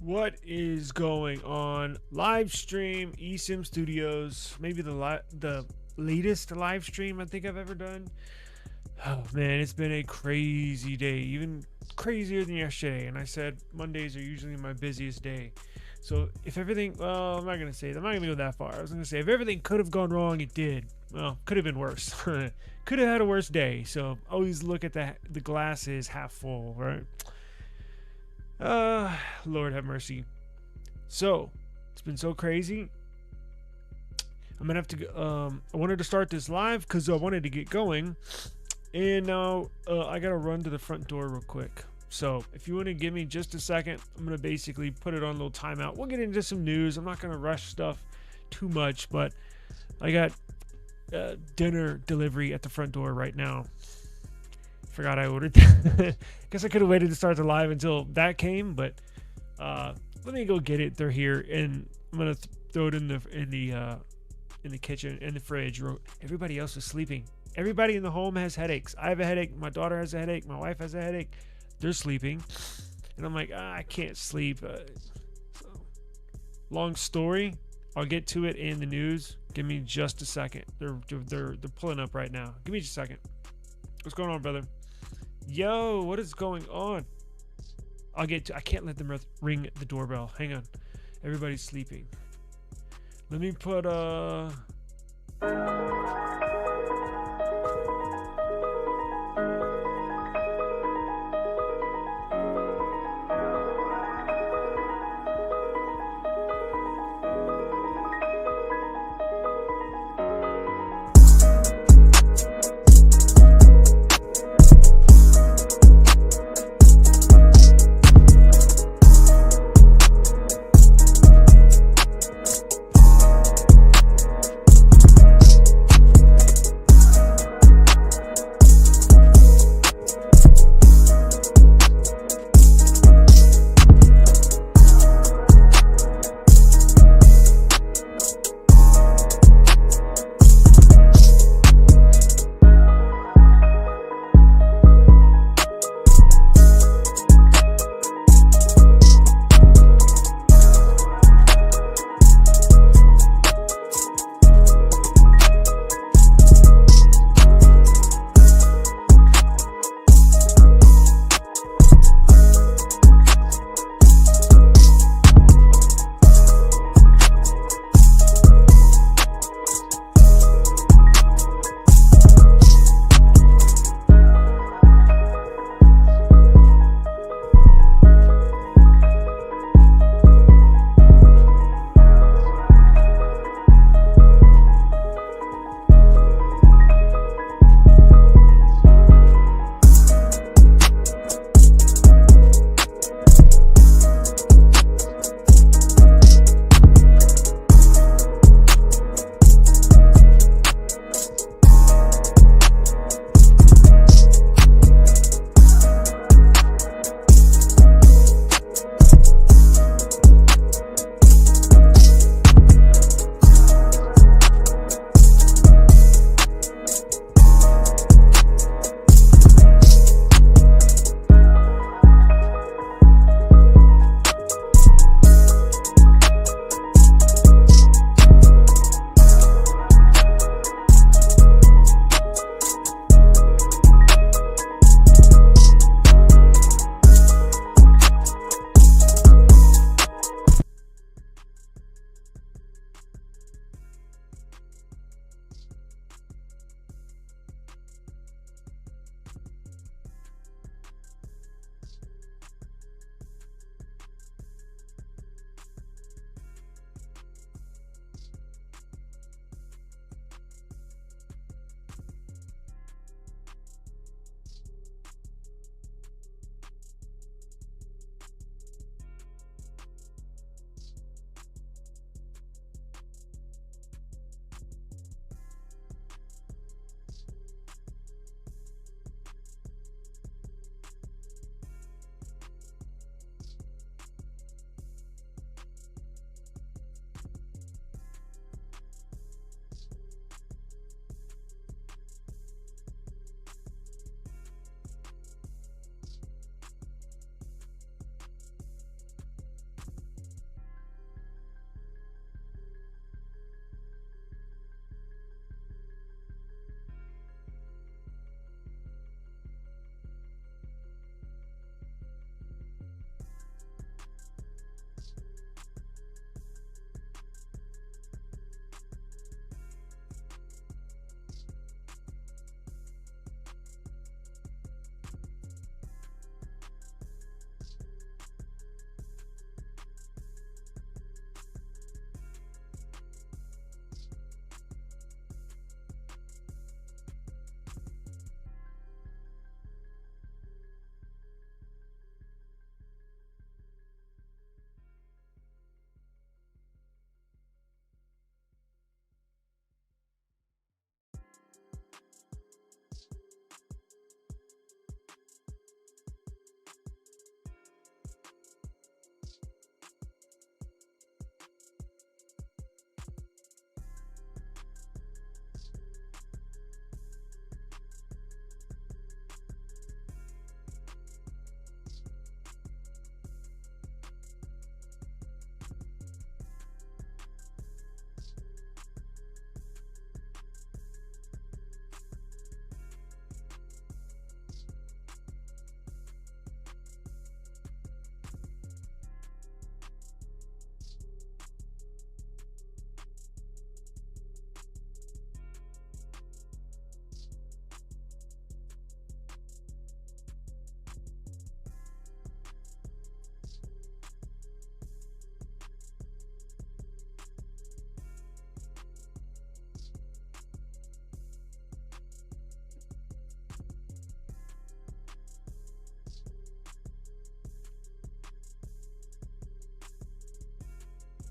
What is going on? Live stream, eSIM Studios, maybe the latest live stream I think I've ever done. Oh man, it's been a crazy day, even crazier than yesterday. And I said Mondays are usually my busiest day. So if everything, well, I'm not gonna go that far. I was gonna say if everything could have gone wrong, it did. Well, could have been worse. Could have had a worse day. So always look at the glass is half full, right? Lord have mercy. So it's been so crazy. I'm gonna have to I wanted to start this live because I wanted to get going, and now I gotta run to the front door real quick. So if you want to give me just a second, I'm gonna basically put it on a little timeout. We'll get into some news. I'm not gonna rush stuff too much, but I got dinner delivery at the front door right now. Forgot I ordered. Guess I could have waited to start the live until that came, but let me go get it. They're here, and I'm gonna throw it in the kitchen, in the fridge. Everybody else is sleeping. Everybody in the home has headaches. I have a headache. My daughter has a headache. My wife has a headache. They're sleeping, and I'm like, I can't sleep. So, long story. I'll get to it in the news. Give me just a second. They're pulling up right now. Give me just a second. What's going on, brother? Yo, what is going on? I can't let them ring the doorbell. Hang on. Everybody's sleeping. Let me put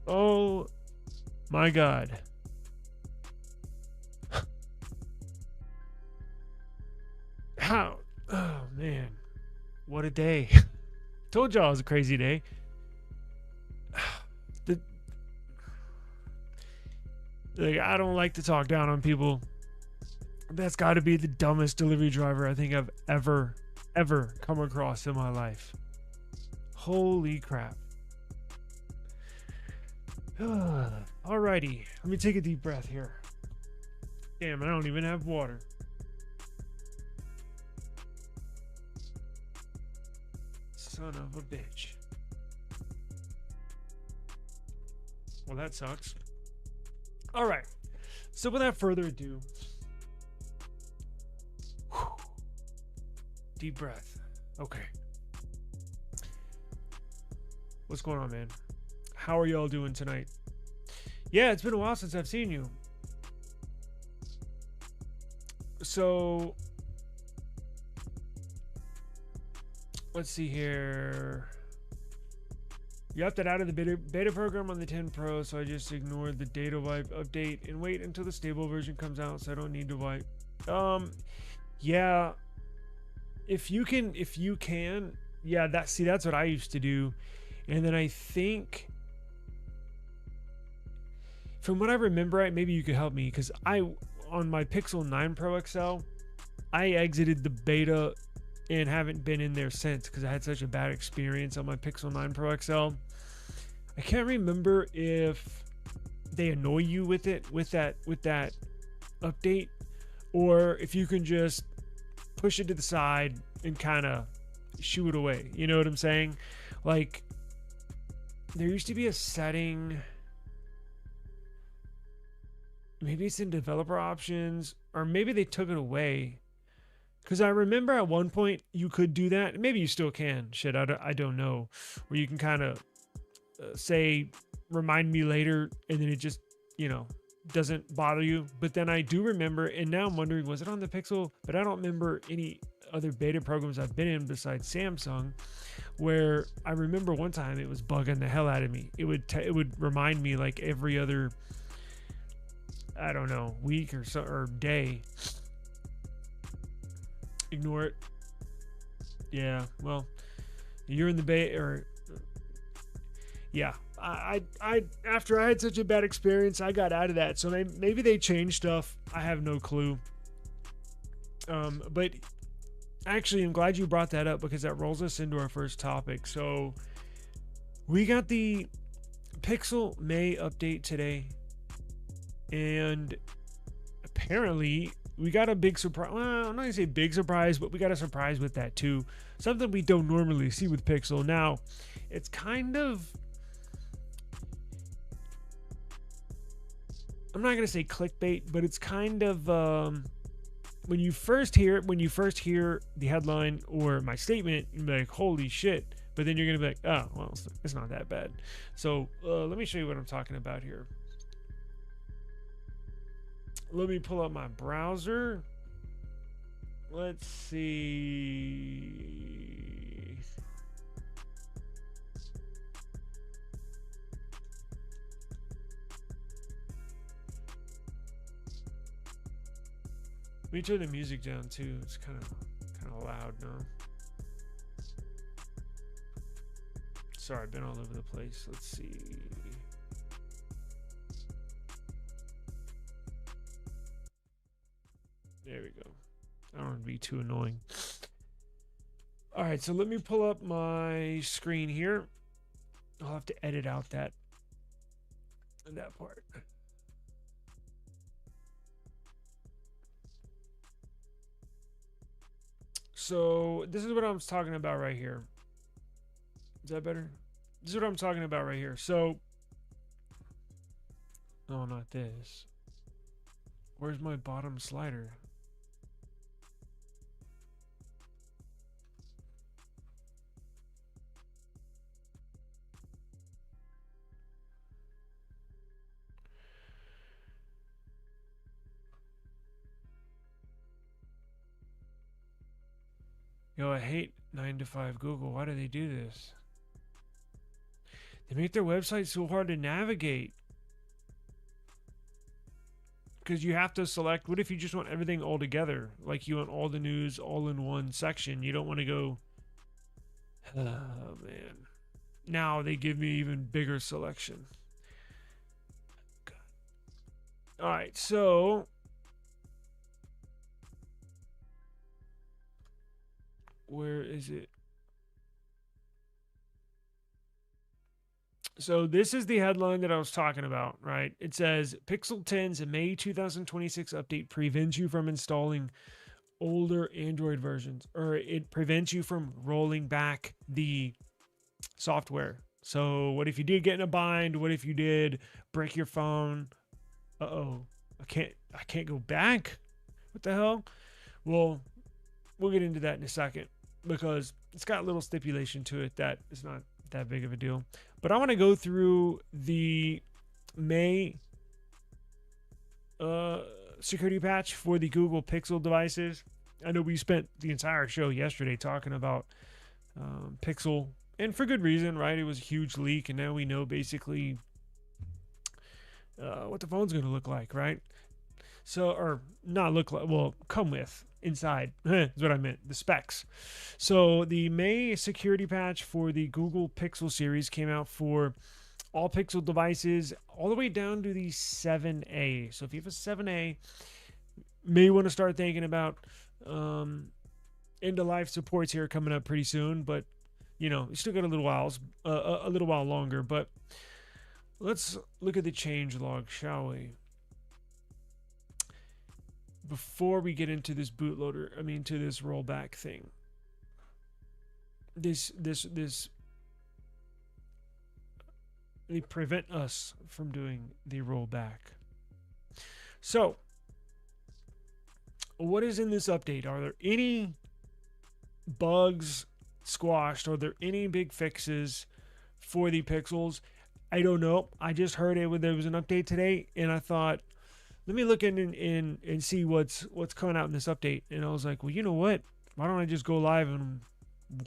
Oh my God. How? Oh man. What a day. Told y'all it was a crazy day. Like, I don't like to talk down on people. That's got to be the dumbest delivery driver I think I've ever come across in my life. Holy crap. Alrighty, let me take a deep breath here. Damn, I don't even have water. Son of a bitch. Well, that sucks. Alright, so without further ado, deep breath. Okay. What's going on, man? How are y'all doing tonight? Yeah, it's been a while since I've seen you. So, let's see here. You opted out of the beta program on the 10 Pro, so I just ignored the data wipe update and wait until the stable version comes out, so I don't need to wipe. Yeah. If you can, yeah, that's what I used to do. And then I think, from what I remember, maybe you could help me, because on my Pixel 9 Pro XL, I exited the beta and haven't been in there since because I had such a bad experience on my Pixel 9 Pro XL. I can't remember if they annoy you with it, with that update, or if you can just push it to the side and kind of shoo it away. You know what I'm saying? Like, there used to be a setting, maybe it's in developer options, or maybe they took it away. Because I remember at one point you could do that. Maybe you still can. Shit, I don't know. Where you can kind of say, remind me later, and then it just, doesn't bother you. But then I do remember, and now I'm wondering, was it on the Pixel? But I don't remember any other beta programs I've been in besides Samsung, where I remember one time it was bugging the hell out of me. It would remind me like every other, I don't know, week or so, or day. Ignore it. Yeah, well, you're in the bay, or yeah. I after I had such a bad experience, I got out of that. So maybe they changed stuff. I have no clue. But actually, I'm glad you brought that up because that rolls us into our first topic. So we got the Pixel May update today, and apparently we got a big surprise. Well, I'm not gonna say big surprise, but we got a surprise with that too. Something we don't normally see with Pixel. Now, it's kind of, I'm not gonna say clickbait, but it's kind of when you first hear the headline or my statement, you'll be like, "Holy shit!" But then you're gonna be like, "Oh, well, it's not that bad." So let me show you what I'm talking about here. Let me pull up my browser. Let's see. Let me turn the music down too. It's kind of loud now. Sorry, I've been all over the place. Let's see. There we go. I don't want to be too annoying. All right, so let me pull up my screen here. I'll have to edit out that part. So this is what I'm talking about right here. Is that better? This is what I'm talking about right here. So, no, not this. Where's my bottom slider? Yo, I hate 9 to 5 Google. Why do they do this? They make their website so hard to navigate. Because you have to select, what if you just want everything all together? Like you want all the news all in one section. You don't want to go, oh man. Now they give me even bigger selection. God. All right, so where is it? So this is the headline that I was talking about, right? It says Pixel 10's May 2026 update prevents you from installing older Android versions, or it prevents you from rolling back the software. So what if you did get in a bind? What if you did break your phone? Uh-oh. I can't go back. What the hell? Well, we'll get into that in a second because it's got a little stipulation to it that is not that big of a deal. But I want to go through the May security patch for the Google Pixel devices. I know we spent the entire show yesterday talking about Pixel, and for good reason, right? It was a huge leak, and now we know basically what the phone's going to look like, right? So, or not look like, well, come with inside is what I meant, the specs. So the May security patch for the Google Pixel series came out for all Pixel devices all the way down to the 7A. So if you have a 7A, may want to start thinking about end of life supports here coming up pretty soon, but you know, you still got a little while longer. But let's look at the change log, shall we? Before we get into this bootloader, to this rollback thing. They prevent us from doing the rollback. So, what is in this update? Are there any bugs squashed? Are there any big fixes for the Pixels? I don't know. I just heard it when there was an update today, and I thought, let me look in and see what's coming out in this update. And I was like, well, you know what? Why don't I just go live and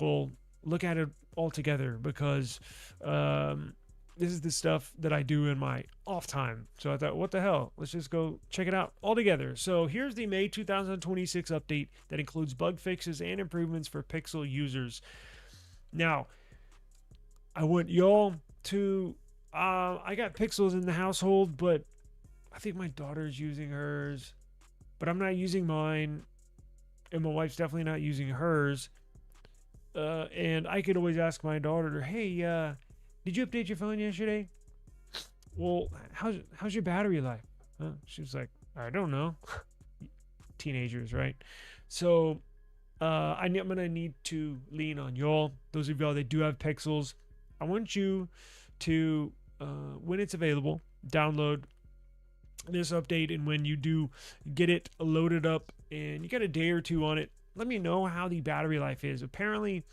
we'll look at it all together? Because this is the stuff that I do in my off time. So I thought, what the hell? Let's just go check it out all together. So here's the May 2026 update that includes bug fixes and improvements for Pixel users. Now, I want y'all to... I got Pixels in the household, but I think my daughter's using hers, but I'm not using mine, and my wife's definitely not using hers. And I could always ask my daughter, hey, did you update your phone yesterday? Well, how's your battery life? She was like, I don't know. Teenagers, right? So I'm going to need to lean on y'all. Those of y'all that do have Pixels, I want you to, when it's available, download this update, and when you do get it loaded up and you got a day or two on it, let me know how the battery life is. Apparently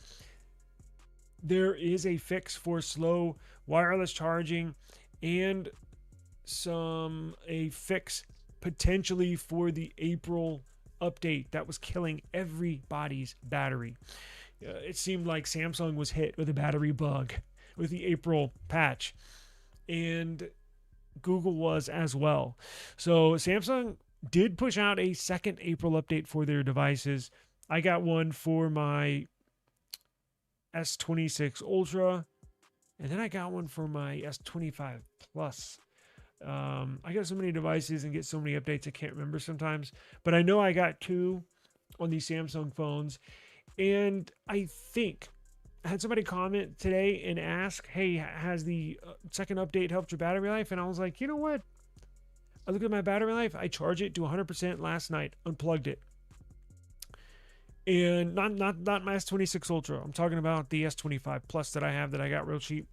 there is a fix for slow wireless charging and a fix potentially for the April update that was killing everybody's battery. It seemed like Samsung was hit with a battery bug with the April patch, and Google was as well. So Samsung did push out a second April update for their devices. I got one for my S26 Ultra, and then I got one for my S25 Plus. I got so many devices and get so many updates I can't remember sometimes, but I know I got two on these Samsung phones, and I think I had somebody comment today and ask, hey, has the second update helped your battery life? And I was like, you know what? I look at my battery life. I charged it to 100% last night, unplugged it. And not my S26 Ultra. I'm talking about the S25 Plus that I have that I got real cheap.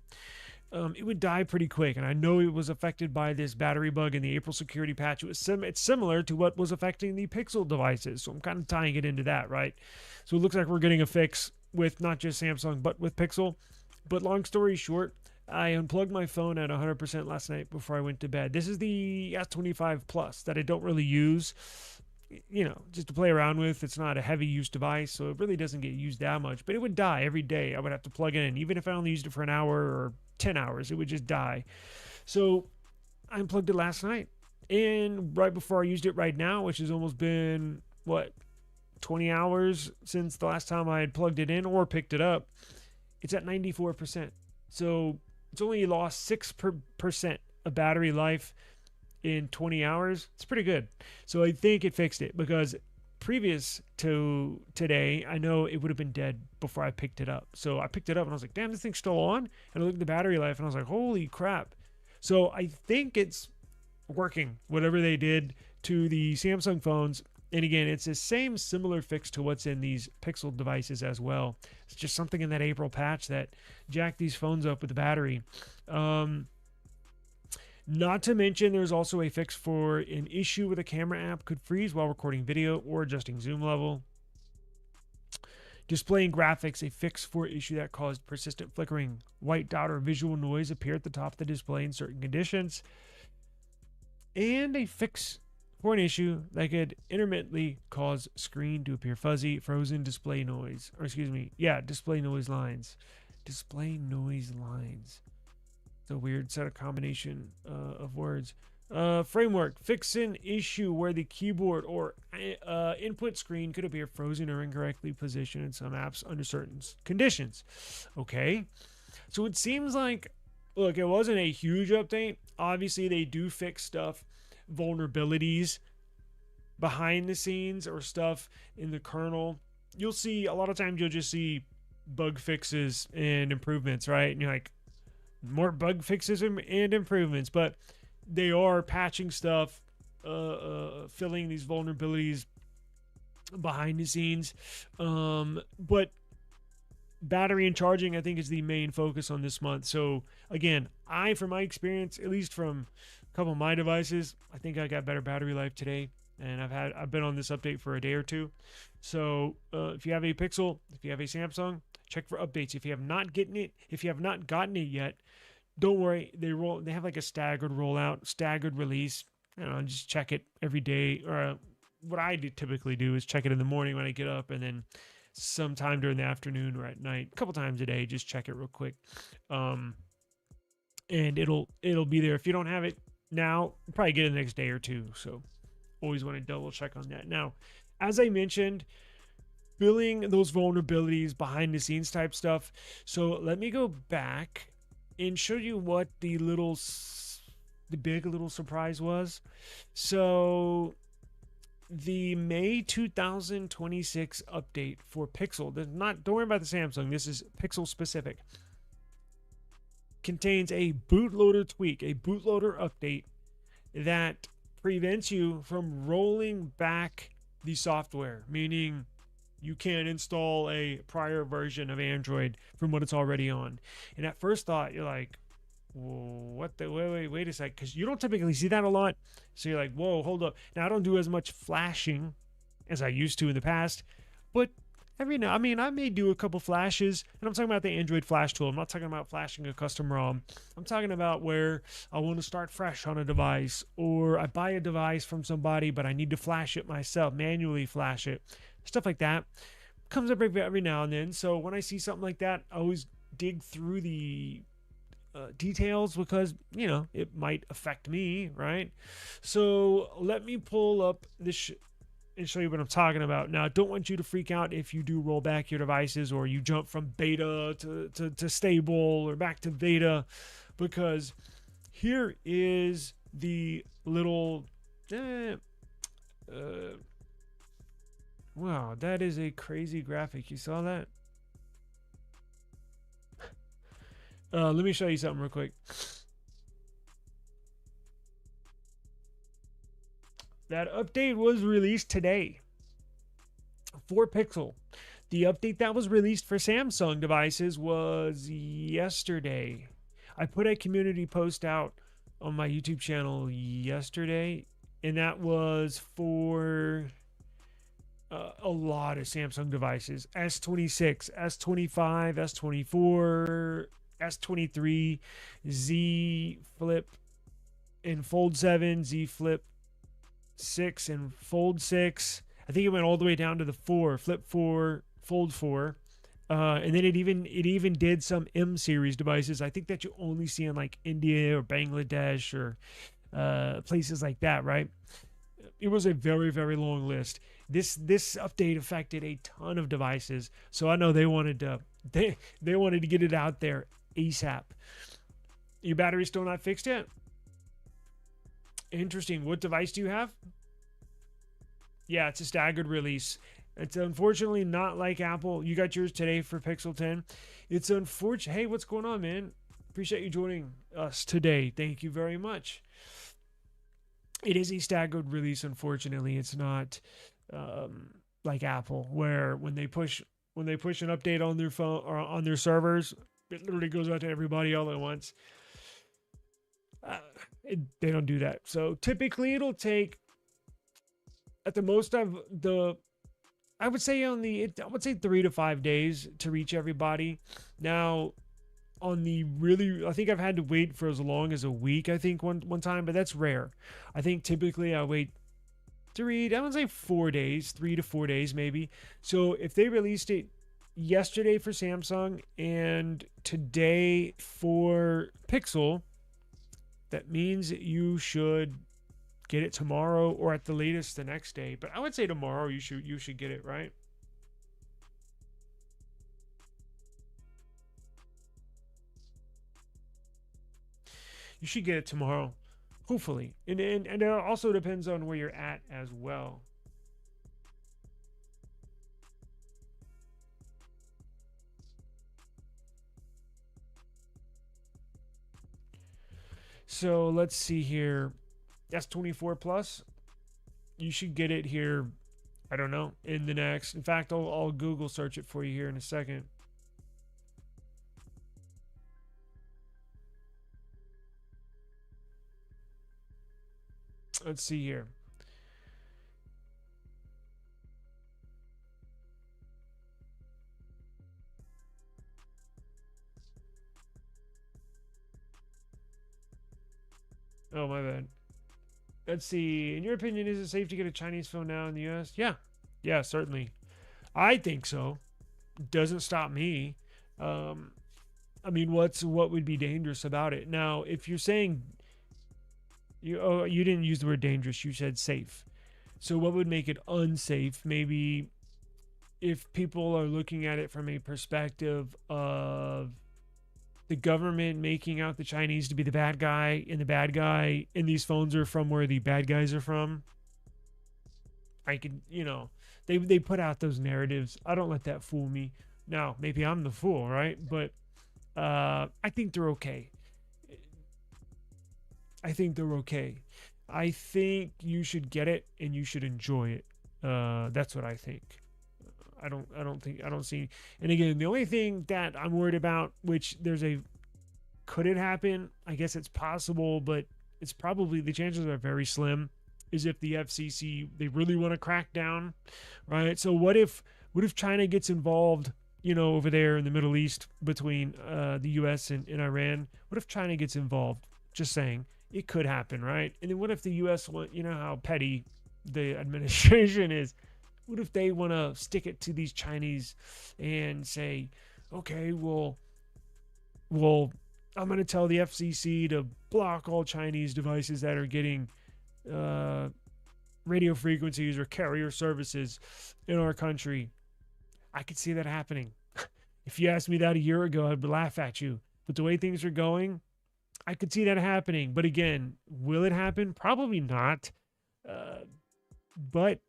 It would die pretty quick. And I know it was affected by this battery bug in the April security patch. It's similar to what was affecting the Pixel devices. So I'm kind of tying it into that, right? So it looks like we're getting a fix with not just Samsung, but with Pixel. But long story short, I unplugged my phone at 100% last night before I went to bed. This is the S25 Plus that I don't really use. just to play around with. It's not a heavy use device, so it really doesn't get used that much, but it would die every day. I would have to plug it in. Even if I only used it for an hour or 10 hours, it would just die. So I unplugged it last night, and right before I used it right now, which has almost been, 20 hours since the last time I had plugged it in or picked it up, it's at 94%. So it's only lost 6% of battery life in 20 hours. It's pretty good. So I think it fixed it, because previous to today, I know it would have been dead before I picked it up. So I picked it up and I was like, damn, this thing's still on. And I looked at the battery life and I was like, holy crap. So I think it's working, whatever they did to the Samsung phones. And again, it's the same similar fix to what's in these Pixel devices as well. It's just something in that April patch that jacked these phones up with the battery. Not to mention, there's also a fix for an issue with a camera app could freeze while recording video or adjusting zoom level. Displaying graphics, a fix for an issue that caused persistent flickering. White dot or visual noise appear at the top of the display in certain conditions. And a fix for an issue that could intermittently cause screen to appear fuzzy, frozen display noise. Display noise lines. Display noise lines. It's a weird set of combination of words. Framework. Fix an issue where the keyboard or input screen could appear frozen or incorrectly positioned in some apps under certain conditions. Okay. So it seems like, look, it wasn't a huge update. Obviously, they do fix stuff, vulnerabilities behind the scenes or stuff in the kernel. You'll see, a lot of times you'll just see bug fixes and improvements, right? And you're like, more bug fixes and improvements, but they are patching stuff, filling these vulnerabilities behind the scenes. But battery and charging, I think, is the main focus on this month. So again, from my experience, at least from a couple of my devices, I think I got better battery life today, and I've been on this update for a day or two. So if you have a Pixel, if you have a Samsung, check for updates. If you have not gotten it yet, don't worry. They have like a staggered rollout, staggered release. Just check it every day. Or what I typically do is check it in the morning when I get up, and then sometime during the afternoon or at night, a couple times a day, just check it real quick. And it'll be there. If you don't have it now, you'll probably get it the next day or two. So always want to double check on that. Now, as I mentioned, filling those vulnerabilities, behind the scenes type stuff. So let me go back and show you what the big little surprise was. So the May 2026 update for Pixel, don't worry about the Samsung, this is Pixel specific, contains a bootloader tweak, a bootloader update that prevents you from rolling back the software, meaning you can't install a prior version of Android from what it's already on. And at first thought, you're like, what the wait a sec, because you don't typically see that a lot. So you're like, whoa, hold up. Now I don't do as much flashing as I used to in the past, but I may do a couple flashes, and I'm talking about the Android flash tool. I'm not talking about flashing a custom ROM. I'm talking about where I want to start fresh on a device, or I buy a device from somebody, but I need to flash it myself, manually flash it. Stuff like that comes up every now and then. So when I see something like that, I always dig through the details, because it might affect me, right? So let me pull up this and show you what I'm talking about. Now, I don't want you to freak out if you do roll back your devices, or you jump from beta to stable or back to beta, because here is the little wow, that is a crazy graphic. You saw that? Let me show you something real quick. That update was released today for Pixel. The update that was released for Samsung devices was yesterday. I put a community post out on my YouTube channel yesterday, and that was for a lot of Samsung devices. S26, S25, S24, S23, Z Flip, and Fold 7, Z Flip, 6 and Fold 6. I think it went all the way down to the 4, Flip 4, Fold 4. And then it even did some M series devices. I think that you only see in like India or Bangladesh or places like that, right? It was a very, very long list. This update affected a ton of devices, so I know they wanted to they wanted to get it out there ASAP. Your battery's still not fixed yet? Interesting. What device do you have? Yeah, it's a staggered release. It's unfortunately not like Apple. You got yours today for Pixel 10. It's unfortunate. Hey, what's going on, man? Appreciate you joining us today. Thank you very much. It is a staggered release. Unfortunately, it's not like Apple, where when they push an update on their phone or on their servers, it literally goes out to everybody all at once. They don't do that. So typically, it'll take at the most I would say 3 to 5 days to reach everybody. Now, on the really, I think I've had to wait for as long as a week, I think one time, but that's rare. I think typically I wait I would say 4 days, 3 to 4 days maybe. So if they released it yesterday for Samsung and today for Pixel, that means you should get it tomorrow or at the latest the next day. But I would say tomorrow you should get it, right? You should get it tomorrow, hopefully. And it also depends on where you're at as well. So let's see here. S24 Plus, you should get it here, I don't know, in the next. In fact, I'll Google search it for you here in a second. Let's see here. Oh, my bad. Let's see. In your opinion, is it safe to get a Chinese phone now in the US? Yeah, certainly. I think so. Doesn't stop me. I mean, what would be dangerous about it? Now, if you're saying you didn't use the word dangerous, you said safe. So what would make it unsafe? Maybe if people are looking at it from a perspective of the government making out the Chinese to be the bad guy, and the bad guy in these phones are from where the bad guys are from. I could, they put out those narratives. I don't let that fool me. Now, maybe I'm the fool, right? But I think they're okay. I think you should get it and you should enjoy it. That's what I think. I don't see. And again, the only thing that I'm worried about, which could it happen? I guess it's possible, but it's probably, the chances are very slim, is if the FCC, they really want to crack down, right? So what if China gets involved, over there in the Middle East between the US and Iran? What if China gets involved? Just saying, it could happen, right? And then what if the US how petty the administration is? What if they want to stick it to these Chinese and say, okay, well, I'm going to tell the FCC to block all Chinese devices that are getting radio frequencies or carrier services in our country. I could see that happening. If you asked me that a year ago, I'd laugh at you. But the way things are going, I could see that happening. But again, will it happen? Probably not. But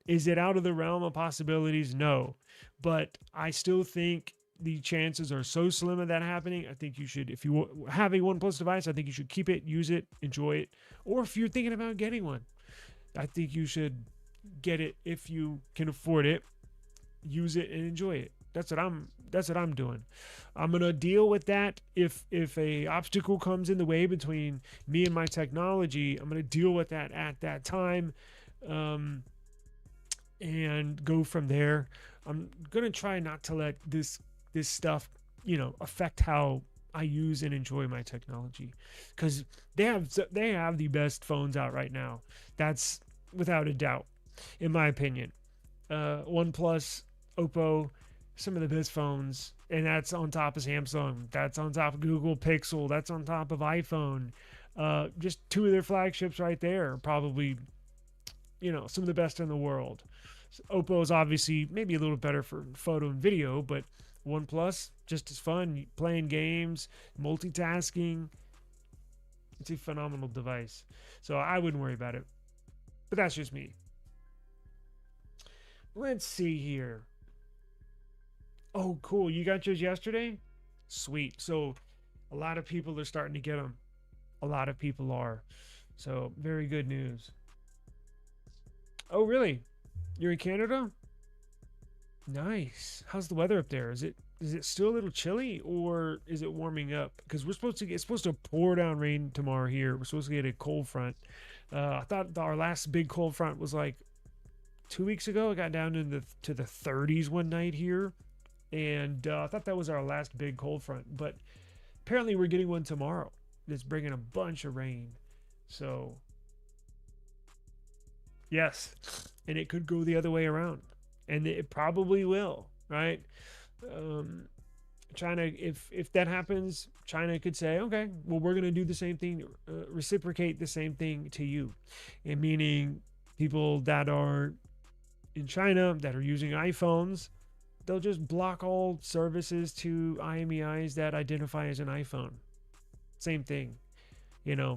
is it out of the realm of possibilities? No. But I still think the chances are so slim of that happening. I think you should, if you have a OnePlus device, I think you should keep it, use it, enjoy it. Or if you're thinking about getting one, I think you should get it if you can afford it, use it and enjoy it. That's what I'm doing. I'm going to deal with that. If a obstacle comes in the way between me and my technology, I'm going to deal with that at that time. And go from there. I'm gonna try not to let this stuff, affect how I use and enjoy my technology, because they have the best phones out right now. That's without a doubt, in my opinion. OnePlus, Oppo, some of the best phones, and that's on top of Samsung. That's on top of Google Pixel. That's on top of iPhone. Just two of their flagships right there, probably, some of the best in the world. Oppo is obviously maybe a little better for photo and video, but OnePlus just as fun, playing games, multitasking. It's a phenomenal device, so I wouldn't worry about it. But that's just me. Let's see here. Oh, cool. You got yours yesterday? Sweet. So a lot of people are starting to get them. A lot of people are. So very good news. Oh, really? You're in Canada? Nice. How's the weather up there? Is it still a little chilly, or is it warming up? Because it's supposed to pour down rain tomorrow here. We're supposed to get a cold front. I thought our last big cold front was like 2 weeks ago. It got down to the 30s one night here, and I thought that was our last big cold front. But apparently we're getting one tomorrow. It's bringing a bunch of rain. So yes, and it could go the other way around, and it probably will, right? China, if that happens, China could say, okay, well, we're going to do the same thing, reciprocate the same thing to you, and meaning people that are in China that are using iPhones, they'll just block all services to IMEIs that identify as an iPhone. Same thing,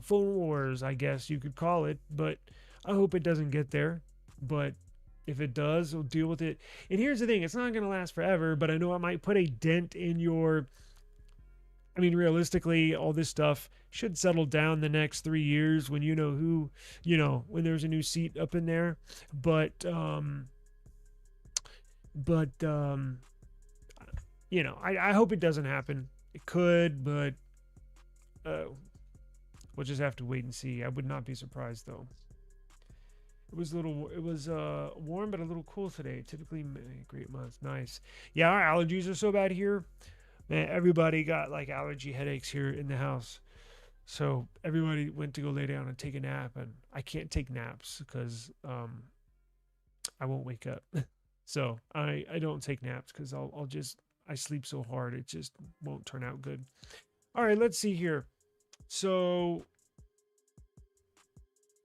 phone wars, I guess you could call it, but I hope it doesn't get there. But if it does, we'll deal with it. And here's the thing, it's not going to last forever, but I know it might put a dent in realistically, all this stuff should settle down the next 3 years when when there's a new seat up in there. But I hope it doesn't happen. It could, but we'll just have to wait and see. I would not be surprised though. It was warm but a little cool today. Typically great months. Nice. Yeah, our allergies are so bad here. Man, everybody got like allergy headaches here in the house. So everybody went to go lay down and take a nap, and I can't take naps because I won't wake up. So I don't take naps because I sleep so hard it just won't turn out good. All right, let's see here. So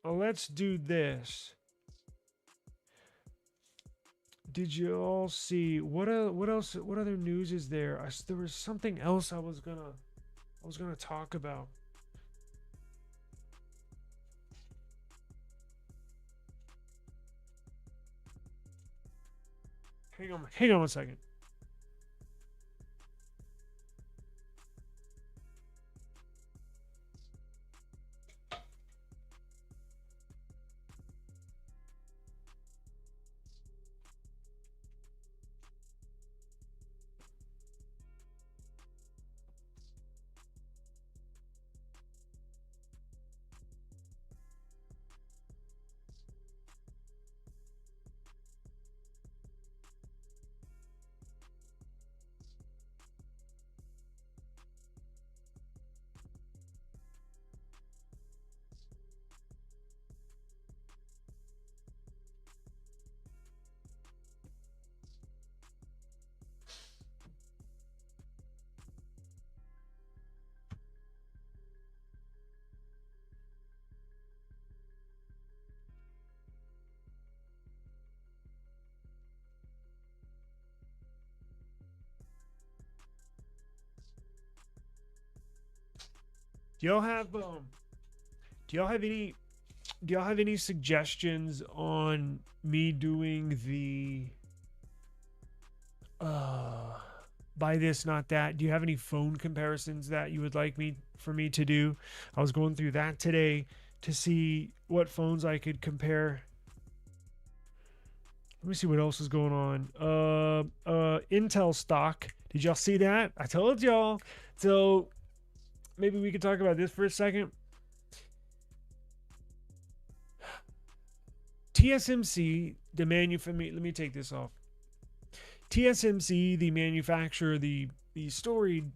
let's do this. Did you all see what else? What other news is there? There was something else I was gonna talk about. Hang on one second. Do y'all have any suggestions on me doing the buy this not that? Do you have any phone comparisons that you would like for me to do? I was going through that today to see what phones I could compare. Let me see what else is going on. Intel stock. Did y'all see that? I told y'all. So maybe we could talk about this for a second. TSMC, let me take this off. TSMC, the manufacturer, the storied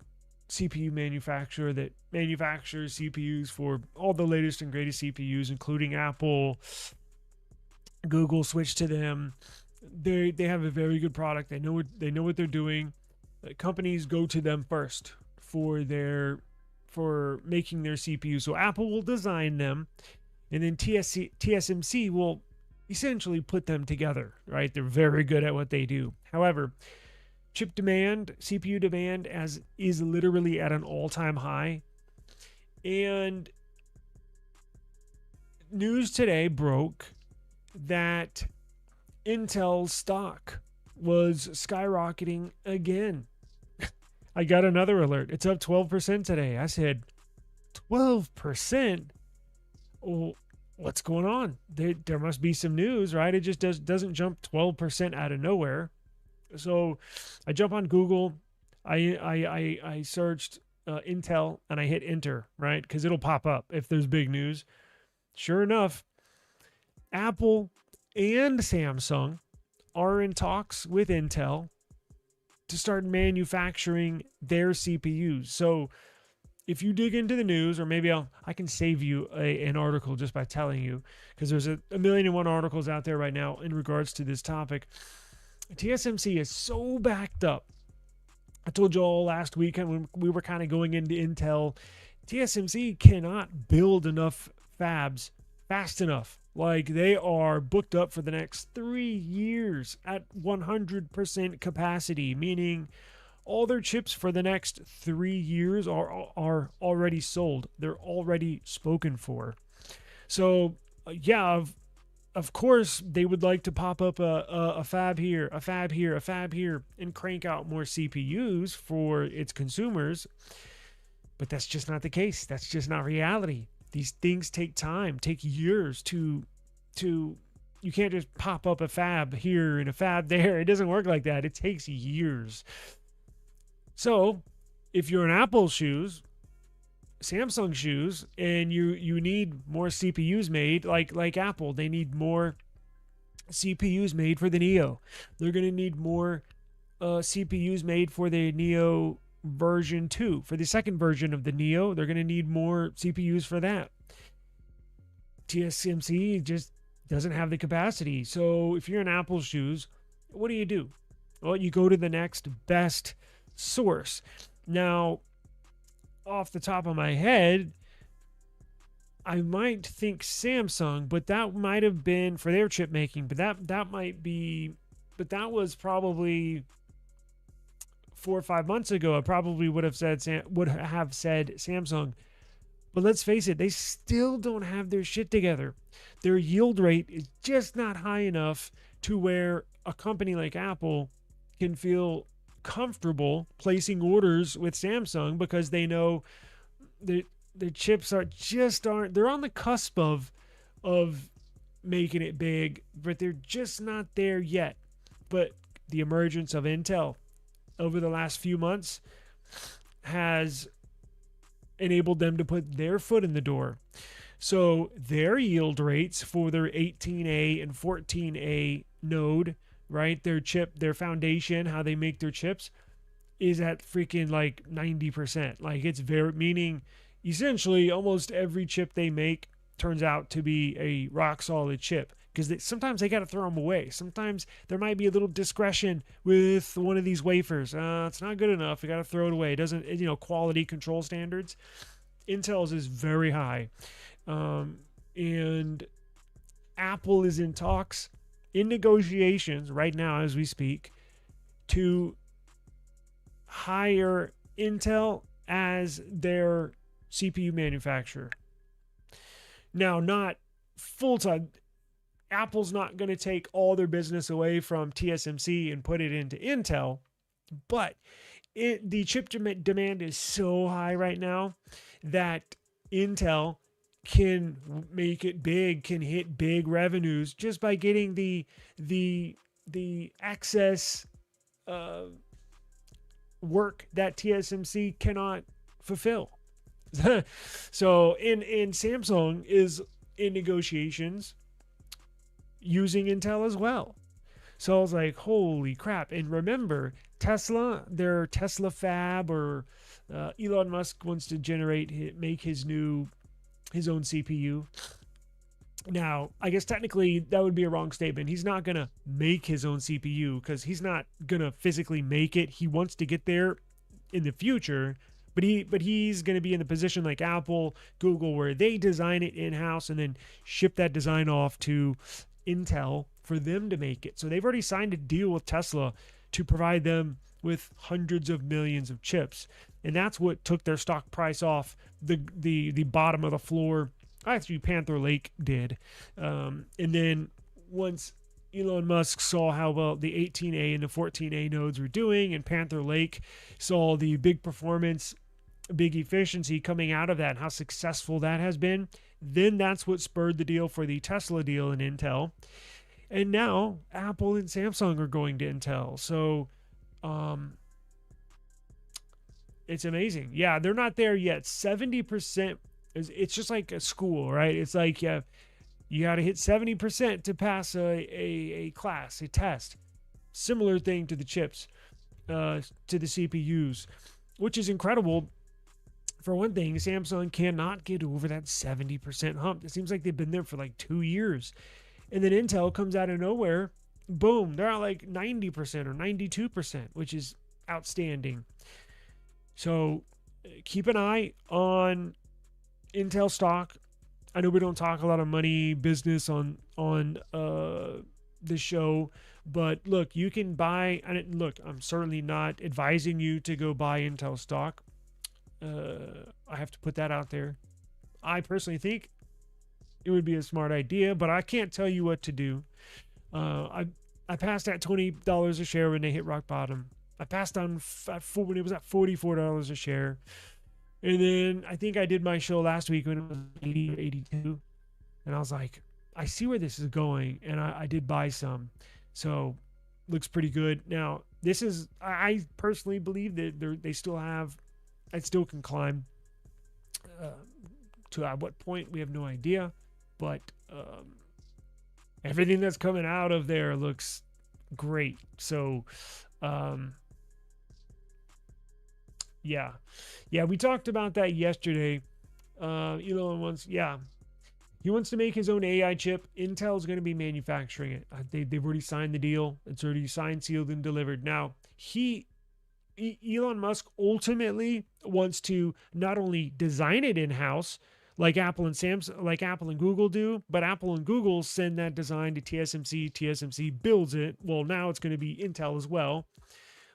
CPU manufacturer that manufactures CPUs for all the latest and greatest CPUs, including Apple, Google switched to them. They have a very good product. They know what they're doing. Companies go to them first for making their CPU. So Apple will design them, and then TSMC will essentially put them together, right? They're very good at what they do. However, chip demand, CPU demand is literally at an all-time high. And news today broke that Intel's stock was skyrocketing again. I got another alert. It's up 12% today. I said, 12%? Oh, what's going on? There must be some news, right? It just doesn't jump 12% out of nowhere. So I jump on Google. I searched Intel and I hit enter, right? Because it'll pop up if there's big news. Sure enough, Apple and Samsung are in talks with Intel to start manufacturing their CPUs. So if you dig into the news, or maybe I can save you an article just by telling you, because there's a million and one articles out there right now in regards to this topic. TSMC is so backed up. I told you all last week when we were kind of going into Intel, TSMC cannot build enough fabs fast enough. Like, they are booked up for the next 3 years at 100% capacity, meaning all their chips for the next 3 years are already sold. They're already spoken for. So, yeah, of course, they would like to pop up a fab here, a fab here, a fab here, and crank out more CPUs for its consumers. But that's just not the case. That's just not reality. These things take time, take years to you can't just pop up a fab here and a fab there. It doesn't work like that. It takes years. So if you're in Apple's shoes, Samsung shoes, and you need more CPUs made, like Apple, they need more CPUs made for the Neo. They're going to need more CPUs made for the Neo version 2. For the second version of the Neo, they're going to need more CPUs for that. TSMC just doesn't have the capacity. So if you're in Apple's shoes, what do? Well, you go to the next best source. Now, off the top of my head, I might think Samsung, but that might have been for their chip making, but that was probably 4 or 5 months ago. I probably would have said Samsung. But let's face it, they still don't have their shit together. Their yield rate is just not high enough to where a company like Apple can feel comfortable placing orders with Samsung, because they know the chips they're on the cusp of making it big, but they're just not there yet. But the emergence of Intel over the last few months has enabled them to put their foot in the door. So their yield rates for their 18A and 14A node, right? Their foundation, how they make their chips, is at freaking like 90%. Like, it's meaning essentially almost every chip they make turns out to be a rock solid chip, because sometimes they got to throw them away. Sometimes there might be a little discretion with one of these wafers. It's not good enough. We got to throw it away. It doesn't, quality control standards. Intel's is very high. And Apple is in talks, in negotiations right now as we speak, to hire Intel as their CPU manufacturer. Now, not full-time. Apple's not going to take all their business away from TSMC and put it into Intel, but the chip demand is so high right now that Intel can make it big, can hit big revenues just by getting the excess work that TSMC cannot fulfill. So in Samsung is in negotiations using Intel as well. So I was like, holy crap. And remember, Tesla, their Tesla fab, or Elon Musk wants to make his own CPU. Now, I guess technically that would be a wrong statement. He's not going to make his own CPU because he's not going to physically make it. He wants to get there in the future, but he's going to be in the position like Apple, Google, where they design it in-house and then ship that design off to Intel for them to make it. So they've already signed a deal with Tesla to provide them with hundreds of millions of chips. And that's what took their stock price off the bottom of the floor. Actually, Panther Lake did. And then once Elon Musk saw how well the 18A and the 14A nodes were doing, and Panther Lake saw the big performance, big efficiency coming out of that, and how successful that has been, then that's what spurred the deal for the Tesla deal in Intel. And now Apple and Samsung are going to Intel. So it's amazing. Yeah, they're not there yet. 70%. It's just like a school, right? It's like you got to hit 70% to pass a class, a test. Similar thing to the chips, to the CPUs, which is incredible. For one thing, Samsung cannot get over that 70% hump. It seems like they've been there for like 2 years. And then Intel comes out of nowhere. Boom, they're at like 90% or 92%, which is outstanding. So keep an eye on Intel stock. I know we don't talk a lot of money business on the show, but look, you can buy. And look, I'm certainly not advising you to go buy Intel stock. I have to put that out there. I personally think it would be a smart idea, but I can't tell you what to do. I passed at $20 a share when they hit rock bottom. I passed on when it was at $44 a share. And then I think I did my show last week when it was 80 or 82. And I was like, I see where this is going. And I did buy some. So looks pretty good. Now, this is, I personally believe that they still have, it still can climb. To at what point, we have no idea. But everything that's coming out of there looks great. So, yeah, we talked about that yesterday. Elon wants, he wants to make his own AI chip. Intel's going to be manufacturing it. They've already signed the deal. It's already signed, sealed, and delivered. Now, Elon Musk ultimately wants to not only design it in-house, like Apple and Samsung, like Apple and Google do, but Apple and Google send that design to TSMC. TSMC builds it. Well, now it's going to be Intel as well.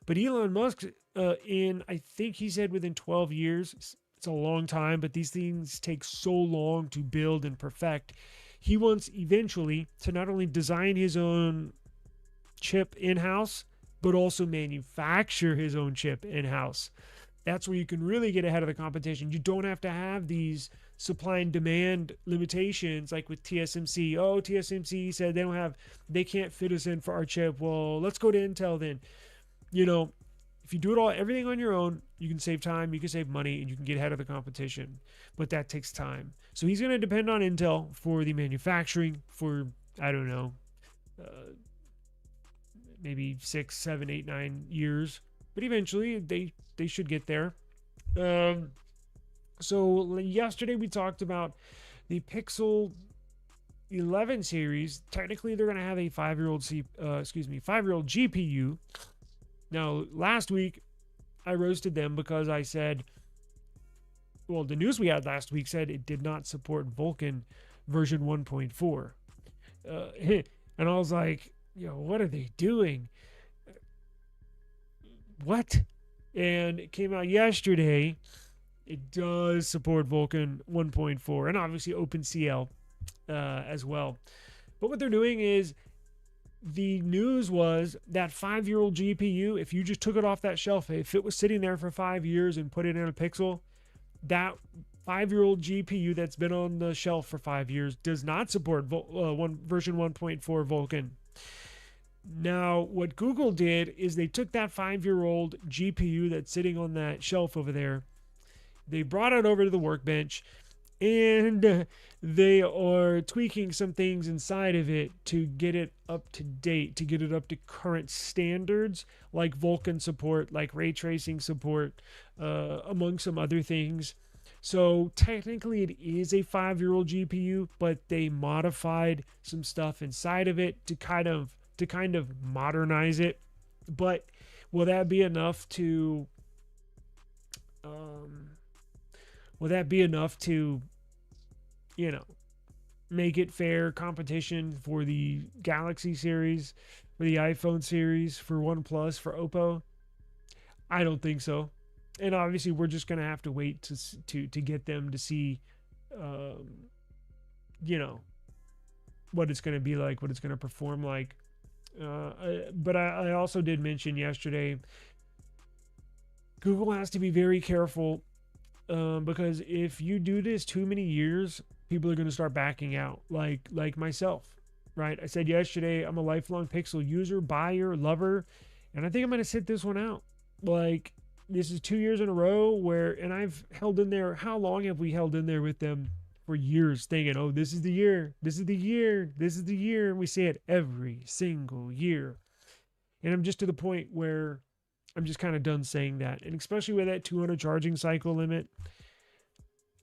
But Elon Musk, I think he said within 12 years, it's a long time, but these things take so long to build and perfect. He wants eventually to not only design his own chip in-house, but also manufacture his own chip in-house. That's where you can really get ahead of the competition. You don't have to have these supply and demand limitations like with TSMC. Oh, TSMC said they can't fit us in for our chip. Well, let's go to Intel then. If you do everything on your own, you can save time, you can save money, and you can get ahead of the competition. But that takes time. So he's going to depend on Intel for the manufacturing for, I don't know, maybe 6, 7, 8, 9 years. But eventually they should get there. So yesterday we talked about the Pixel 11 series. Technically, they're going to have a 5-year-old 5-year-old GPU. Now, last week, I roasted them because I said, well, the news we had last week said it did not support Vulkan version 1.4. And I was like, what are they doing? What? And it came out yesterday. It does support Vulkan 1.4 and obviously OpenCL as well. But what they're doing is, the news was that 5-year-old GPU, if you just took it off that shelf, if it was sitting there for 5 years and put it in a Pixel, that 5-year-old GPU that's been on the shelf for 5 years does not support version 1.4 Vulkan. Now, what Google did is they took that 5-year-old GPU that's sitting on that shelf over there, they brought it over to the workbench, and they are tweaking some things inside of it to get it up to date, to get it up to current standards, like Vulkan support, like ray tracing support, among some other things. So technically it is a 5-year-old GPU, but they modified some stuff inside of it to kind of modernize it. But will that be enough to um, will that be enough to, you know, make it fair competition for the Galaxy series, for the iPhone series, for OnePlus, for Oppo? I don't think so. And obviously, we're just gonna have to wait to get them to see, um, you know, what it's gonna be like, what it's gonna perform like. But I also did mention yesterday, Google has to be very careful, because if you do this too many years, people are gonna start backing out, like myself. Right? I said yesterday, I'm a lifelong Pixel user, buyer, lover, and I think I'm gonna sit this one out. Like, this is 2 years in a row where, and I've held in there. How long have we held in there with them? For years, thinking, oh, this is the year, this is the year, this is the year. And we say it every single year. And I'm just to the point where I'm just kind of done saying that. And especially with that 200 charging cycle limit,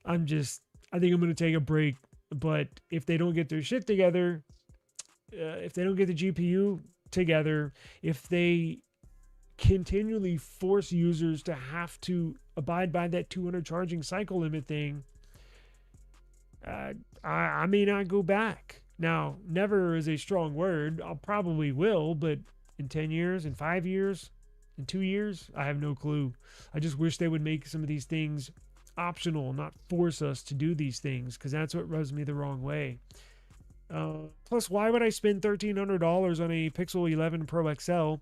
I think I'm going to take a break. But if they don't get their shit together, if they don't get the GPU together, if they continually force users to have to abide by that 200 charging cycle limit thing, I may not go back. Now, never is a strong word. I'll probably will, but in 10 years, in 5 years, in 2 years, I have no clue. I just wish they would make some of these things optional, not force us to do these things, because that's what rubs me the wrong way. Plus, why would I spend $1,300 on a Pixel 11 Pro XL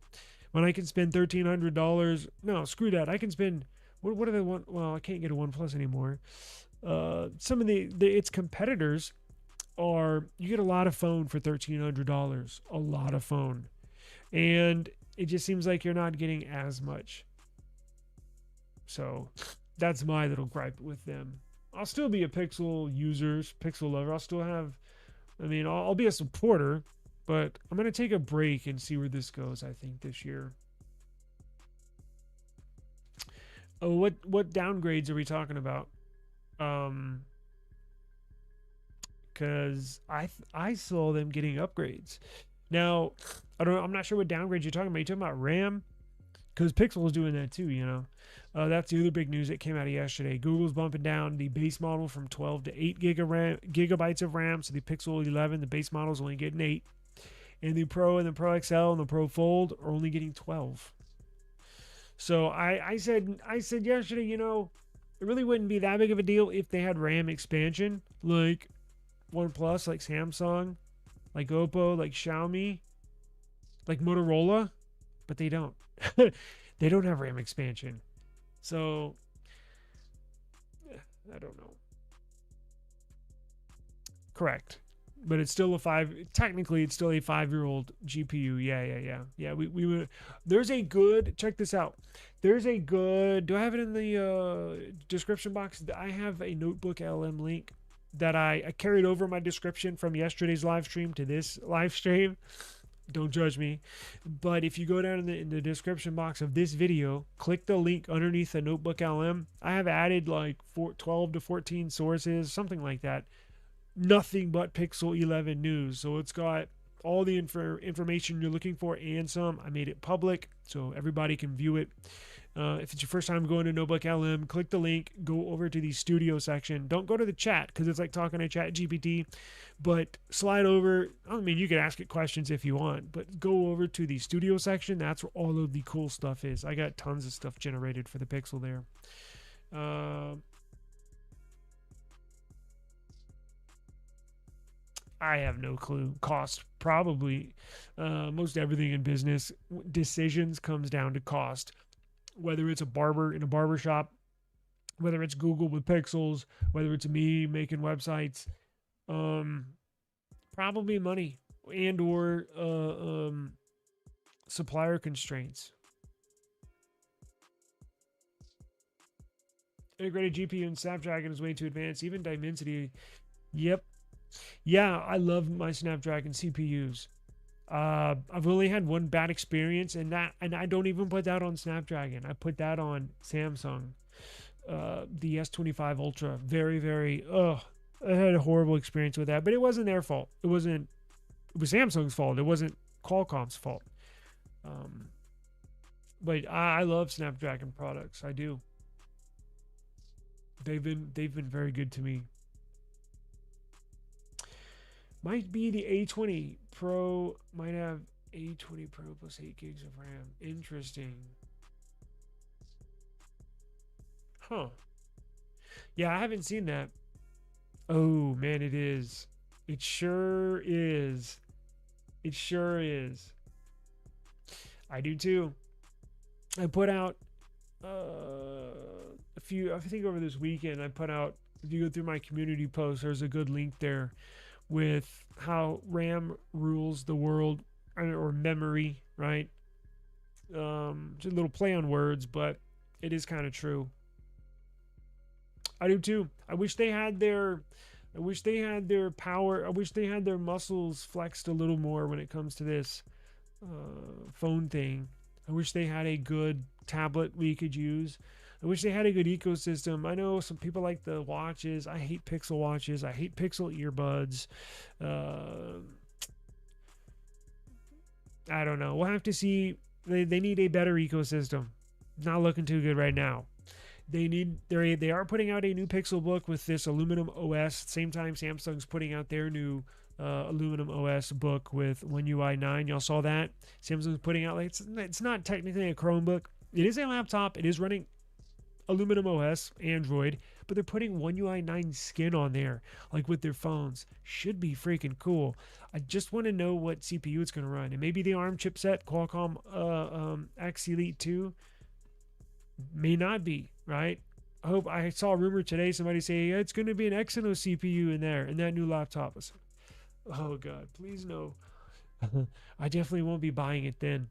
when I can spend $1,300? No, screw that. I can spend, what do they want? Well, I can't get a OnePlus anymore. Some of its competitors are, you get a lot of phone for $1,300, a lot of phone, and it just seems like you're not getting as much. So that's my little gripe with them. I'll still be a Pixel user, Pixel lover. I'll still have, I'll be a supporter, but I'm gonna take a break and see where this goes. I think this year. Oh, what downgrades are we talking about? Because I saw them getting upgrades. Now, I'm not sure what downgrades you're talking about. You talking about RAM? Because Pixel is doing that too, you know. That's the other big news that came out of yesterday. Google's bumping down the base model from 12 to 8 gigabytes of RAM. So the Pixel 11, the base model is only getting 8, and the Pro and the Pro XL and the Pro Fold are only getting 12. So I said yesterday, you know, it really wouldn't be that big of a deal if they had RAM expansion, like OnePlus, like Samsung, like Oppo, like Xiaomi, like Motorola, but they don't. They don't have RAM expansion. So, I don't know. Correct. But it's still technically it's still a 5-year-old GPU. Yeah. We would, there's a good, check this out. There's a good, do I have it in the description box? I have a Notebook LM link that I carried over my description from yesterday's live stream to this live stream. Don't judge me. But if you go down in the description box of this video, click the link underneath the Notebook LM. I have added like 12 to 14 sources, something like that. Nothing but Pixel 11 news. So it's got all the information you're looking for and some. I made it public so everybody can view it. If it's your first time going to Notebook LM, click the link, go over to the studio section. Don't go to the chat because it's like talking to Chat GPT, but slide over. You can ask it questions if you want, but go over to the studio section. That's where all of the cool stuff is. I got tons of stuff generated for the Pixel there. I have no clue. Cost, probably. Most everything in business decisions comes down to cost. Whether it's a barber in a barber shop, whether it's Google with Pixels, whether it's me making websites, probably money and or supplier constraints. Integrated GPU and Snapdragon is way too advanced. Even Dimensity. Yep. Yeah, I love my Snapdragon CPUs. I've only had one bad experience, and I don't even put that on Snapdragon. I put that on Samsung. the S25 Ultra. Very, very, I had a horrible experience with that, but it wasn't their fault. It was Samsung's fault. It wasn't Qualcomm's fault. But I love Snapdragon products. I do. They've been very good to me. Might be the A20 Pro. Might have A20 Pro plus 8 gigs of RAM. Interesting. Huh. Yeah, I haven't seen that. Oh, man, it is. It sure is. It sure is. I do too. I put out a few, I think over this weekend, I put out, if you go through my community post, there's a good link there with how RAM rules the world, or memory, right? Just a little play on words, but it is kind of true. I do too. I wish they had their power. I wish they had their muscles flexed a little more when it comes to this phone thing. I wish they had a good tablet we could use. I wish they had a good ecosystem. I know some people like the watches. I hate Pixel watches. I hate Pixel earbuds. I don't know. We'll have to see. They need a better ecosystem. Not looking too good right now. They are putting out a new Pixel book with this aluminum OS. Same time Samsung's putting out their new aluminum OS book with One UI 9. Y'all saw that? Samsung's putting out, like, it's not technically a Chromebook. It is a laptop. It is running aluminum OS, Android, but they're putting One UI 9 skin on there, like with their phones. Should be freaking cool. I just want to know what CPU it's going to run. And maybe the ARM chipset, Qualcomm X Elite 2, may not be, right? I saw a rumor today, somebody say, yeah, it's going to be an Exynos CPU in there, in that new laptop. I said, oh God, please no. I definitely won't be buying it then.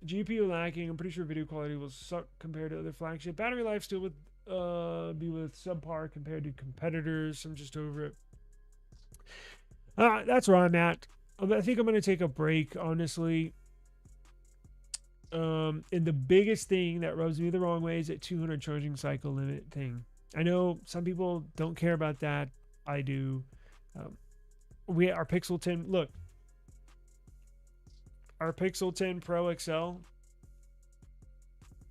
GPU lacking. I'm pretty sure video quality will suck compared to other flagship. Battery life still would be with subpar compared to competitors. I'm just over it. That's where I'm at. I think I'm going to take a break, honestly. And the biggest thing that rubs me the wrong way is that 200 charging cycle limit thing. I know some people don't care about that. I do. Our Pixel 10, look. Our Pixel 10 Pro XL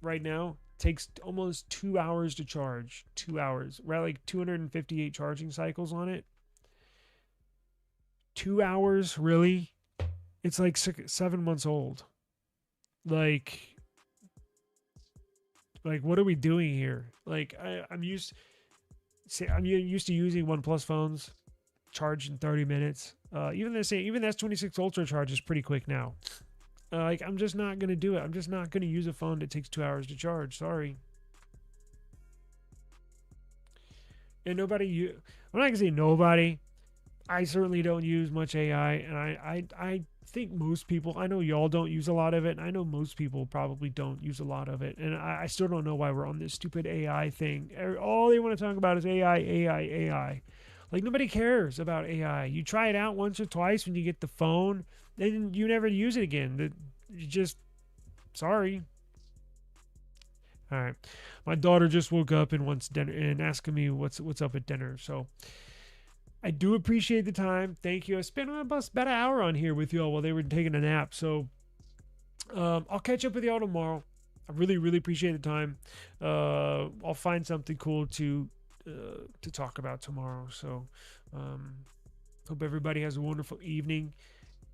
right now takes almost 2 hours to charge. 2 hours. We're at like 258 charging cycles on it. 2 hours, really? It's like 7 months old. Like what are we doing here? Like I'm used to using OnePlus phones, charge in 30 minutes. Even this S26 Ultra charge is pretty quick now. I'm just not gonna do it. I'm just not gonna use a phone that takes 2 hours to charge. Sorry. And I'm not gonna say nobody. I certainly don't use much AI, and I think most people, I know y'all don't use a lot of it, and I know most people probably don't use a lot of it, and I still don't know why we're on this stupid AI thing. All they want to talk about is AI. Like, nobody cares about AI. You try it out once or twice when you get the phone, then you never use it again. You just, sorry. All right, my daughter just woke up and wants dinner and asking me what's up at dinner, so I do appreciate the time. Thank you. I spent about an hour on here with y'all while they were taking a nap. So I'll catch up with y'all tomorrow. I really, really appreciate the time. I'll find something cool to talk about tomorrow. So hope everybody has a wonderful evening.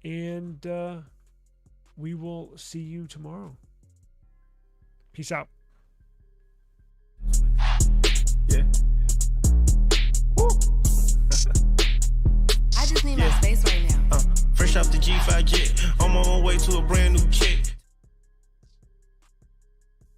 And we will see you tomorrow. Peace out. Yeah. I just need my space right now. Fresh off the G5 jet, I'm on my way to a brand new kit.